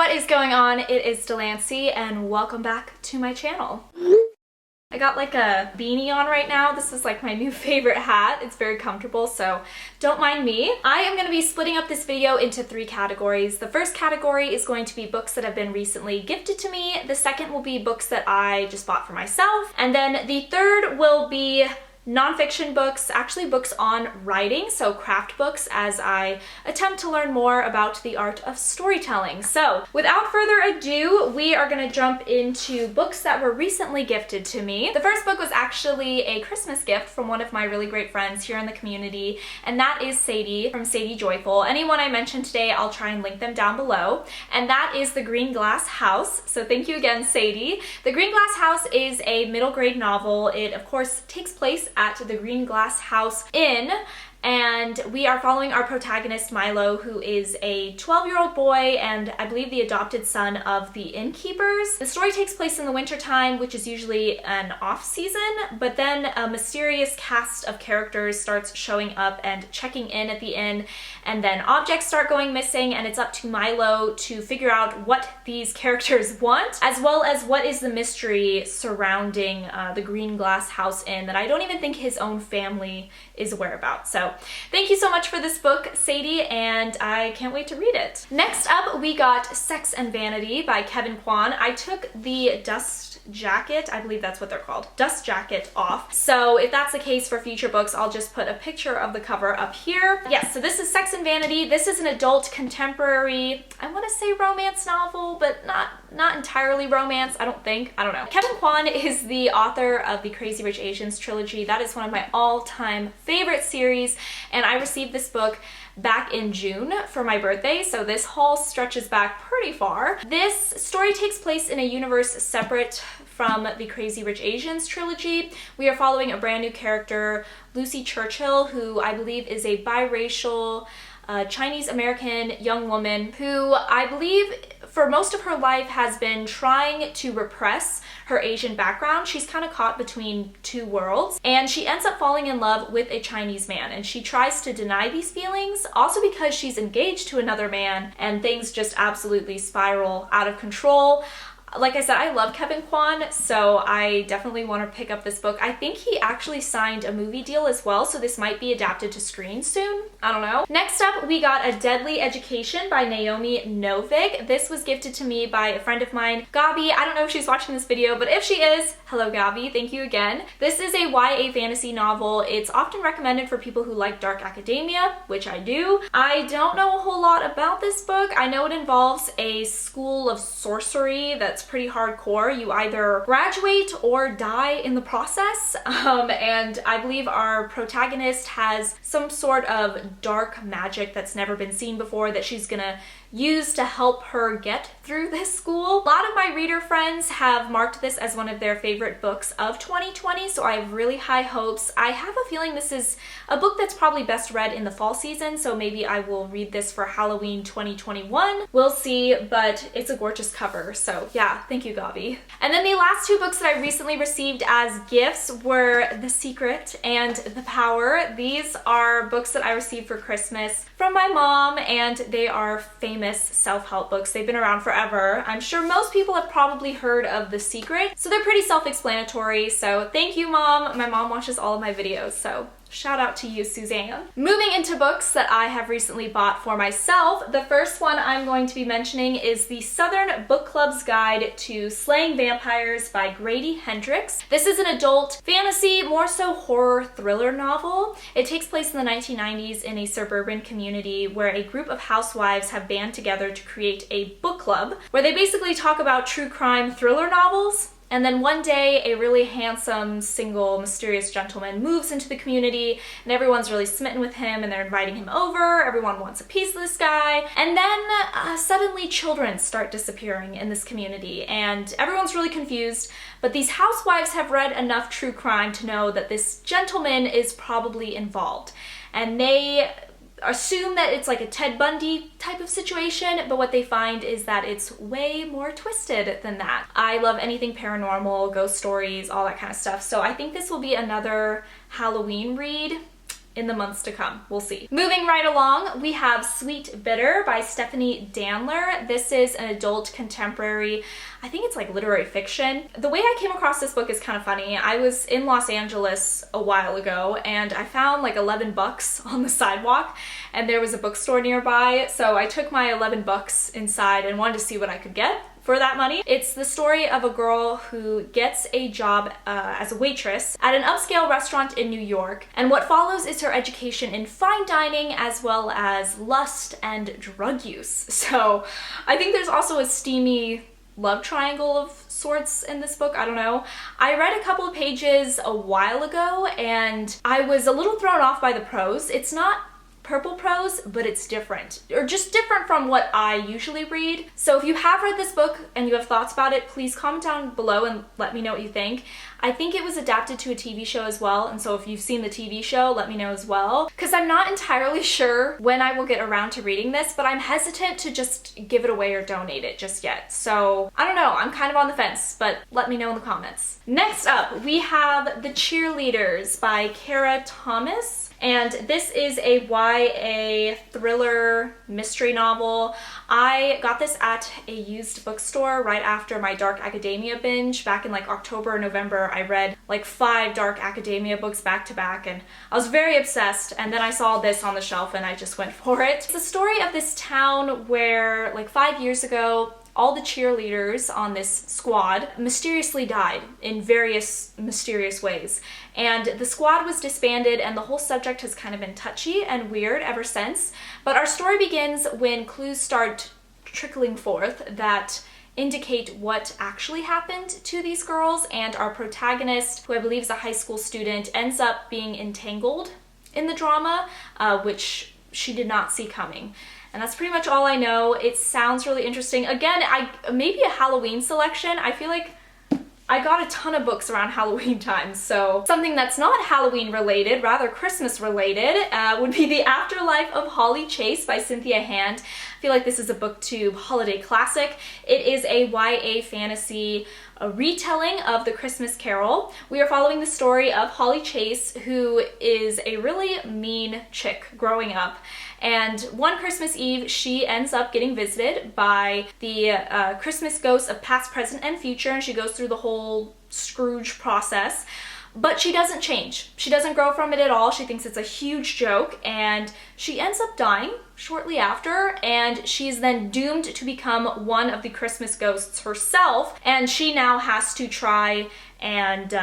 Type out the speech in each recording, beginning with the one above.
what is going on? It is Delancey and welcome back to my channel. I got like a beanie on right now. This is like my new favorite hat. It's very comfortable, so don't mind me. I am going to be splitting up this video into 3 categories. The first category is going to be books that have been recently gifted to me. The second will be books that I just bought for myself. And then the third will be nonfiction books, actually books on writing, so craft books, as I attempt to learn more about the art of storytelling. So without further ado, we are going to jump into books that were recently gifted to me. The first book was actually a Christmas gift from one of my really great friends here in the community, and that is Sadie from Sadie Joyful. Anyone I mentioned today, I'll try and link them down below, and that is The Green Glass House. So thank you again, Sadie. The Green Glass House is a middle grade novel. It of course takes place at the Green Glass House Inn, and we are following our protagonist Milo, who is a 12-year-old boy and I believe the adopted son of the innkeepers. The story takes place in the wintertime, which is usually an off-season, but then a mysterious cast of characters starts showing up and checking in at the inn, and then objects start going missing, and it's up to Milo to figure out what these characters want, as well as what is the mystery surrounding the Green Glass House Inn that I don't even think his own family is aware about. So thank you so much for this book, Sadie, and I can't wait to read it. Next up, we got Sex and Vanity by Kevin Kwan. I took the dust jacket, I believe that's what they're called, dust jacket off. So if that's the case for future books, I'll just put a picture of the cover up here. Yes, so this is Sex and Vanity. This is an adult contemporary, I want to say romance novel, but not entirely romance, I don't know. Kevin Kwan is the author of the Crazy Rich Asians trilogy. That is one of my all-time favorite series, and I received this book back in June for my birthday, so this haul stretches back pretty far. This story takes place in a universe separate from the Crazy Rich Asians trilogy. We are following a brand new character, Lucy Churchill, who I believe is a biracial Chinese-American young woman who I believe for most of her life has been trying to repress her Asian background. She's kind of caught between 2 worlds, and she ends up falling in love with a Chinese man, and she tries to deny these feelings, also because she's engaged to another man, and things just absolutely spiral out of control. Like I said, I love Kevin Kwan, so I definitely want to pick up this book. I think he actually signed a movie deal as well, so this might be adapted to screen soon. I don't know. Next up, we got A Deadly Education by Naomi Novik. This was gifted to me by a friend of mine, Gabi. I don't know if she's watching this video, but if she is, hello Gabi, thank you again. This is a YA fantasy novel. It's often recommended for people who like dark academia, which I do. I don't know a whole lot about this book. I know it involves a school of sorcery that's pretty hardcore. You either graduate or die in the process, and I believe our protagonist has some sort of dark magic that's never been seen before that she's gonna use to help her get through this school. A lot of my reader friends have marked this as one of their favorite books of 2020, so I have really high hopes. I have a feeling this is a book that's probably best read in the fall season, so maybe I will read this for Halloween 2021. We'll see, but it's a gorgeous cover, so yeah, thank you, Gabi. And then the last 2 books that I recently received as gifts were The Secret and The Power. These are books that I received for Christmas from my mom, and they are famous self-help books. They've been around forever. I'm sure most people have probably heard of The Secret, so they're pretty self-explanatory, so thank you, Mom. My mom watches all of my videos, so shout out to you, Suzanne. Moving into books that I have recently bought for myself, the first one I'm going to be mentioning is the Southern Book Club's Guide to Slaying Vampires by Grady Hendrix. This is an adult fantasy, more so horror thriller novel. It takes place in the 1990s in a suburban community where a group of housewives have banded together to create a book club where they basically talk about true crime thriller novels. And then one day, a really handsome, single, mysterious gentleman moves into the community, and everyone's really smitten with him, and they're inviting him over. Everyone wants a piece of this guy. And then suddenly children start disappearing in this community, and everyone's really confused. But these housewives have read enough true crime to know that this gentleman is probably involved. And they assume that it's like a Ted Bundy type of situation, but what they find is that it's way more twisted than that. I love anything paranormal, ghost stories, all that kind of stuff, so I think this will be another Halloween read. in the months to come. We'll see. Moving right along, we have Sweet Bitter by Stephanie Danler. This is an adult contemporary, I think it's like literary fiction. The way I came across this book is kind of funny. I was in Los Angeles a while ago and I found like 11 bucks on the sidewalk and there was a bookstore nearby, so I took my 11 bucks inside and wanted to see what I could get for that money. It's the story of a girl who gets a job as a waitress at an upscale restaurant in New York, and what follows is her education in fine dining as well as lust and drug use. So I think there's also a steamy love triangle of sorts in this book. I don't know. I read a couple of pages a while ago and I was a little thrown off by the prose. It's not purple prose, but it's different, or just different from what I usually read. So if you have read this book and you have thoughts about it, please comment down below and let me know what you think. I think it was adapted to a TV show as well, and so if you've seen the TV show, let me know as well, because I'm not entirely sure when I will get around to reading this, but I'm hesitant to just give it away or donate it just yet. So I don't know, I'm kind of on the fence, but let me know in the comments. Next up, we have The Cheerleaders by Kara Thomas. And this is a YA thriller mystery novel. I got this at a used bookstore right after my Dark Academia binge. Back in like October or November, I read like 5 Dark Academia books back to back and I was very obsessed, and then I saw this on the shelf and I just went for it. It's the story of this town where like 5 years ago, all the cheerleaders on this squad mysteriously died in various mysterious ways. And the squad was disbanded and the whole subject has kind of been touchy and weird ever since. But our story begins when clues start trickling forth that indicate what actually happened to these girls, and our protagonist, who I believe is a high school student, ends up being entangled in the drama, which she did not see coming. And that's pretty much all I know. It sounds really interesting. Again, maybe a Halloween selection. I feel like I got a ton of books around Halloween time, so something that's not Halloween related, rather Christmas related, would be The Afterlife of Holly Chase by Cynthia Hand. I feel like this is a BookTube holiday classic. It is a YA fantasy, a retelling of The Christmas Carol. We are following the story of Holly Chase, who is a really mean chick growing up. And one Christmas Eve, she ends up getting visited by the Christmas ghosts of past, present, and future, and she goes through the whole Scrooge process. But she doesn't change. She doesn't grow from it at all. She thinks it's a huge joke, and she ends up dying shortly after, and she's then doomed to become one of the Christmas ghosts herself, and she now has to try and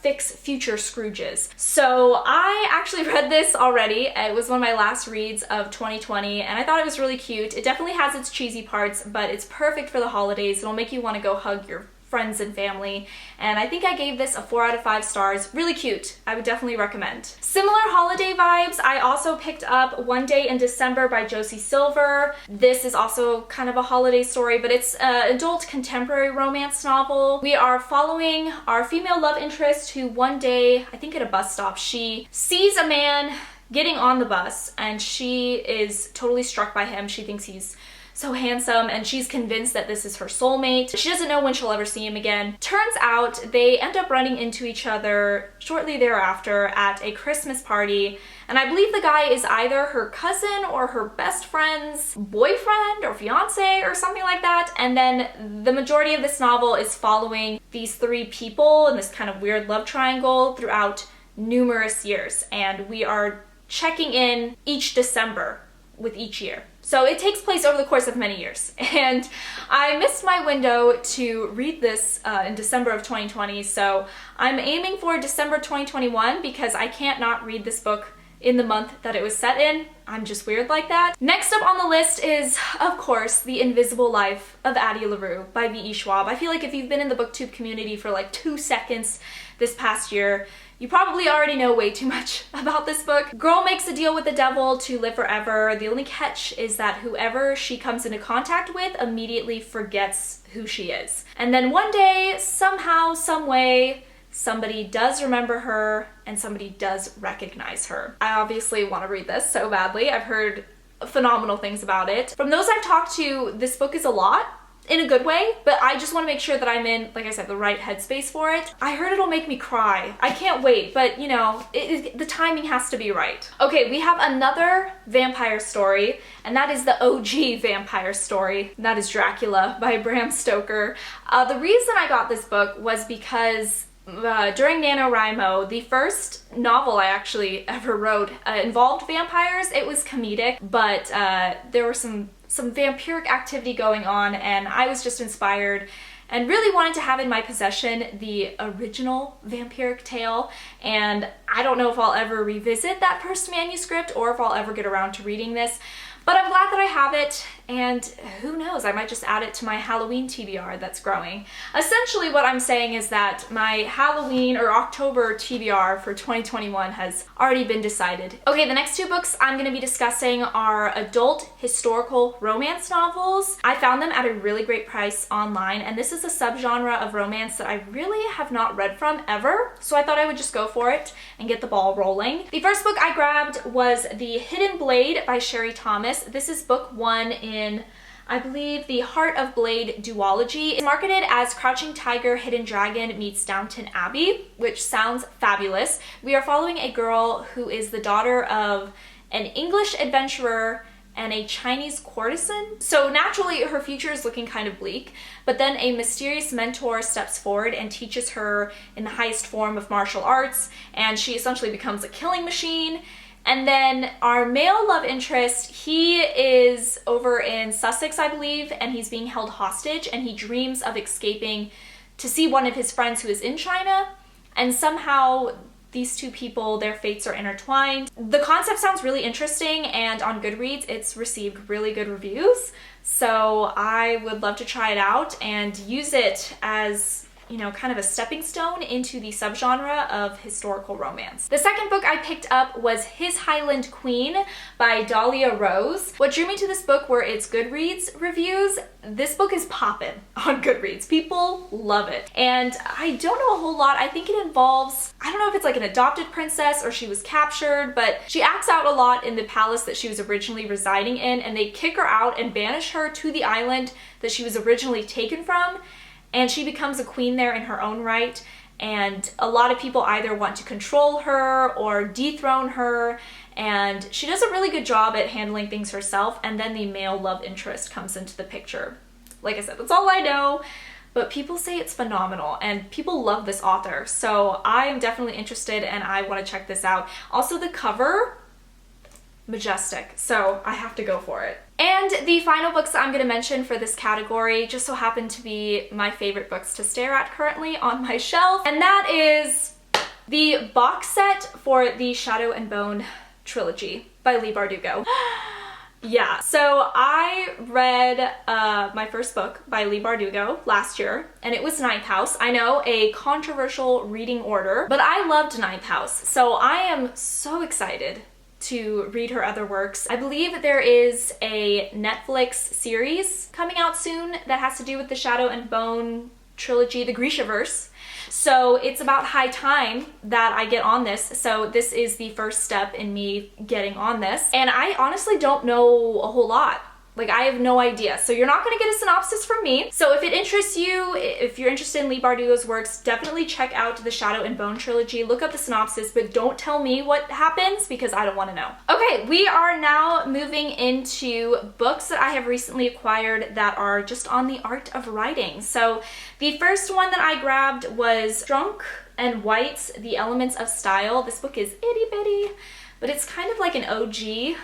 fix future Scrooges. So I actually read this already. It was one of my last reads of 2020, and I thought it was really cute. It definitely has its cheesy parts, but it's perfect for the holidays. It'll make you want to go hug your friends and family, and I think I gave this a 4 out of 5 stars. Really cute. I would definitely recommend. Similar holiday vibes, I also picked up One Day in December by Josie Silver. This is also kind of a holiday story, but it's an adult contemporary romance novel. We are following our female love interest who one day, I think at a bus stop, she sees a man getting on the bus and she is totally struck by him. She thinks he's so handsome, and she's convinced that this is her soulmate. She doesn't know when she'll ever see him again. Turns out they end up running into each other shortly thereafter at a Christmas party, and I believe the guy is either her cousin or her best friend's boyfriend or fiance or something like that. And then the majority of this novel is following these 3 people in this kind of weird love triangle throughout numerous years, and we are checking in each December with each year. So it takes place over the course of many years, and I missed my window to read this in December of 2020, so I'm aiming for December 2021 because I can't not read this book in the month that it was set in. I'm just weird like that. Next up on the list is, of course, The Invisible Life of Addie LaRue by V.E. Schwab. I feel like if you've been in the BookTube community for like 2 seconds this past year, you probably already know way too much about this book. Girl makes a deal with the devil to live forever. The only catch is that whoever she comes into contact with immediately forgets who she is. And then one day, somehow, some way, somebody does remember her and somebody does recognize her. I obviously want to read this so badly. I've heard phenomenal things about it. From those I've talked to, this book is a lot. in a good way, but I just want to make sure that I'm in, like I said, the right headspace for it. I heard it'll make me cry. I can't wait, but you know, the timing has to be right. Okay, we have another vampire story, and that is the OG vampire story. And that is Dracula by Bram Stoker. The reason I got this book was because during NaNoWriMo, the first novel I actually ever wrote involved vampires. It was comedic, but there were some vampiric activity going on, and I was just inspired and really wanted to have in my possession the original vampiric tale. And I don't know if I'll ever revisit that first manuscript or if I'll ever get around to reading this, but I'm glad that I have it, and who knows, I might just add it to my Halloween TBR that's growing. Essentially what I'm saying is that my Halloween or October TBR for 2021 has already been decided. Okay, the next two books I'm going to be discussing are adult historical romance novels. I found them at a really great price online, and this is a subgenre of romance that I really have not read from ever, so I thought I would just go for it and get the ball rolling. The first book I grabbed was The Hidden Blade by Sherry Thomas. This is book 1 in, I believe, the Heart of Blade duology. It's marketed as Crouching Tiger, Hidden Dragon meets Downton Abbey, which sounds fabulous. We are following a girl who is the daughter of an English adventurer and a Chinese courtesan. So naturally her future is looking kind of bleak, but then a mysterious mentor steps forward and teaches her in the highest form of martial arts, and she essentially becomes a killing machine. And then our male love interest, he is over in Sussex, I believe, and he's being held hostage, and he dreams of escaping to see one of his friends who is in China, and somehow these two people, their fates are intertwined. The concept sounds really interesting, and on Goodreads it's received really good reviews, so I would love to try it out and use it as, you know, kind of a stepping stone into the subgenre of historical romance. The second book I picked up was His Highland Queen by Dahlia Rose. What drew me to this book were its Goodreads reviews. This book is poppin' on Goodreads. People love it. And I don't know a whole lot. I think it involves, I don't know if it's like an adopted princess or she was captured, but she acts out a lot in the palace that she was originally residing in, and they kick her out and banish her to the island that she was originally taken from. And she becomes a queen there in her own right, and a lot of people either want to control her or dethrone her, and she does a really good job at handling things herself, and then the male love interest comes into the picture. Like I said, that's all I know, but people say it's phenomenal, and people love this author, so I am definitely interested and I want to check this out. Also, the cover, majestic, so I have to go for it. And the final books I'm going to mention for this category just so happen to be my favorite books to stare at currently on my shelf, and that is the box set for the Shadow and Bone trilogy by Leigh Bardugo. Yeah, so I read my first book by Leigh Bardugo last year, and it was Ninth House. I know, a controversial reading order, but I loved Ninth House, so I am so excited to read her other works. I believe there is a Netflix series coming out soon that has to do with the Shadow and Bone trilogy, the Grishaverse. So it's about high time that I get on this. So this is the first step in me getting on this. And I honestly don't know a whole lot. Like, I have no idea. So you're not going to get a synopsis from me. So if it interests you, if you're interested in Leigh Bardugo's works, definitely check out the Shadow and Bone trilogy. Look up the synopsis, but don't tell me what happens because I don't want to know. Okay, we are now moving into books that I have recently acquired that are just on the art of writing. So the first one that I grabbed was Strunk and White's The Elements of Style. This book is itty bitty, but it's kind of like an OG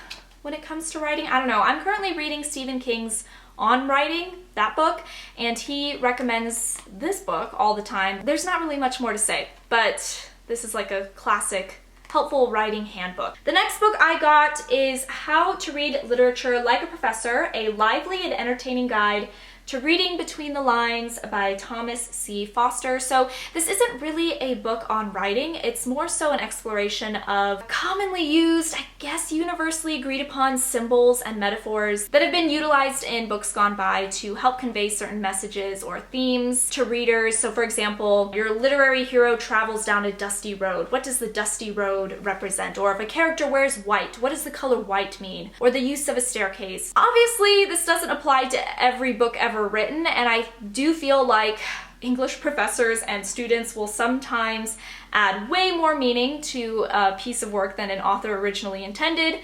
when it comes to writing. I don't know. I'm currently reading Stephen King's On Writing, that book, and he recommends this book all the time. There's not really much more to say, but this is like a classic helpful writing handbook. The next book I got is How to Read Literature Like a Professor, a lively and entertaining guide to Reading Between the Lines by Thomas C. Foster. So this isn't really a book on writing, it's more so an exploration of commonly used, I guess universally agreed upon symbols and metaphors that have been utilized in books gone by to help convey certain messages or themes to readers. So for example, your literary hero travels down a dusty road. What does the dusty road represent? Or if a character wears white, what does the color white mean? Or the use of a staircase. Obviously, this doesn't apply to every book ever ever written, and I do feel like English professors and students will sometimes add way more meaning to a piece of work than an author originally intended.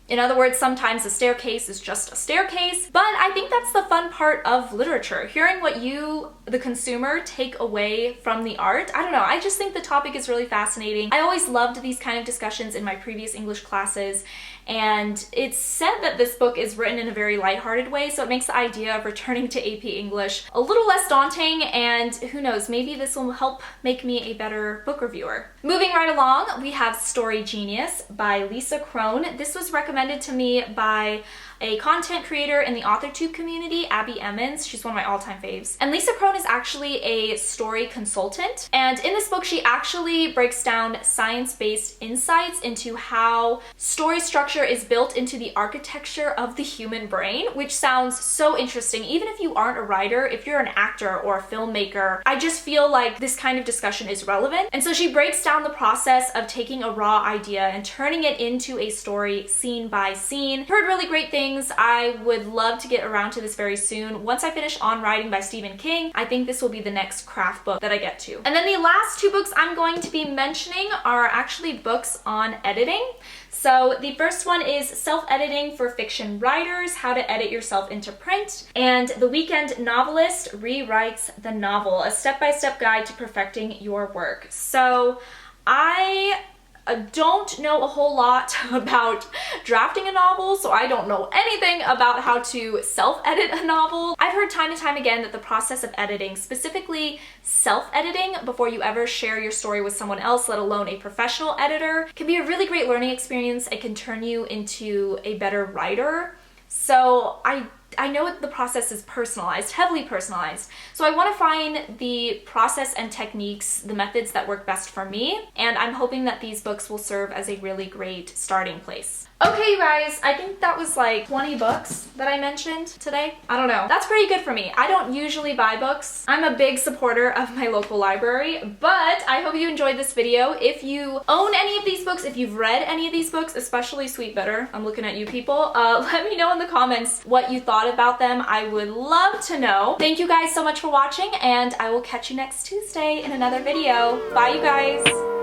In other words, sometimes a staircase is just a staircase, but I think that's the fun part of literature, hearing what you, the consumer, take away from the art. I don't know, I just think the topic is really fascinating. I always loved these kind of discussions in my previous English classes, and it's said that this book is written in a very lighthearted way, so it makes the idea of returning to AP English a little less daunting, and who knows, maybe this will help make me a better book reviewer. Moving right along, we have Story Genius by Lisa Crone. This was recommended to me by a content creator in the AuthorTube community, Abbie Emmons. She's one of my all-time faves. And Lisa Crone is actually a story consultant. And in this book, she actually breaks down science-based insights into how story structure is built into the architecture of the human brain, which sounds so interesting. Even if you aren't a writer, if you're an actor or a filmmaker, I just feel like this kind of discussion is relevant. And so she breaks down the process of taking a raw idea and turning it into a story scene by scene. Heard really great things. I would love to get around to this very soon. Once I finish On Writing by Stephen King, I think this will be the next craft book that I get to. And then the last two books I'm going to be mentioning are actually books on editing. So the first one is Self-Editing for Fiction Writers, How to Edit Yourself into Print, and The Weekend Novelist Rewrites the Novel, a step-by-step guide to perfecting your work. So I don't know a whole lot about drafting a novel, so I don't know anything about how to self-edit a novel. I've heard time and time again that the process of editing, specifically self-editing before you ever share your story with someone else, let alone a professional editor, can be a really great learning experience. It can turn you into a better writer. So I know the process is personalized, heavily personalized. So I want to find the process and techniques, the methods that work best for me, and I'm hoping that these books will serve as a really great starting place. Okay, you guys, I think that was like 20 books that I mentioned today. I don't know. That's pretty good for me. I don't usually buy books. I'm a big supporter of my local library, but I hope you enjoyed this video. If you own any of these books, if you've read any of these books, especially Sweet Bitter, I'm looking at you people, let me know in the comments what you thought about them. I would love to know. Thank you guys so much for watching, and I will catch you next Tuesday in another video. Bye, you guys.